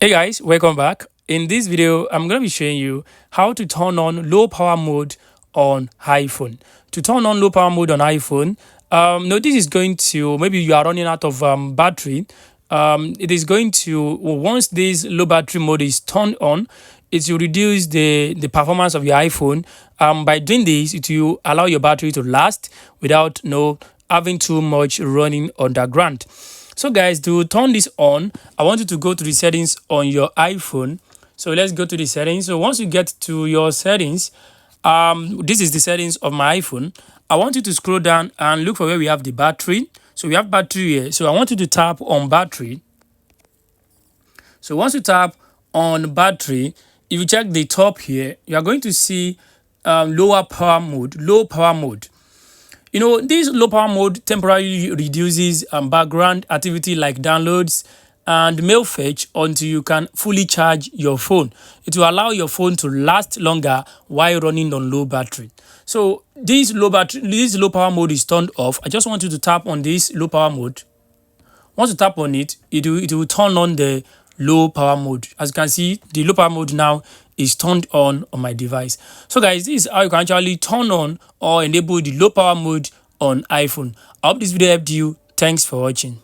Hey guys, welcome back. In this video, I'm going to be showing you how to turn on low power mode on iPhone. To turn on low power mode on iPhone, no, this is going to, maybe you are running out of battery. It is going to, once this low battery mode is turned on, it will reduce the performance of your iPhone. By doing this, it will allow your battery to last without having too much running underground. So guys, to turn this on, I want you to go to the settings on your iPhone. So let's go to the settings. So once you get to your settings, this is the settings of my iPhone. I want you to scroll down and look for where we have the battery. So we have battery here. So I want you to tap on battery. So once you tap on battery, if you check the top here, you are going to see low power mode. This low power mode temporarily reduces background activity like downloads and mail fetch until you can fully charge your phone. It will allow your phone to last longer while running on low battery. So this low power mode is turned off. I just want you to tap on this low power mode. Once you tap on it, it will turn on the low power mode. As you can see, the low power mode now is turned on my device. So guys, this is how you can actually turn on or enable the low power mode on iPhone. I hope this video helped you. Thanks for watching.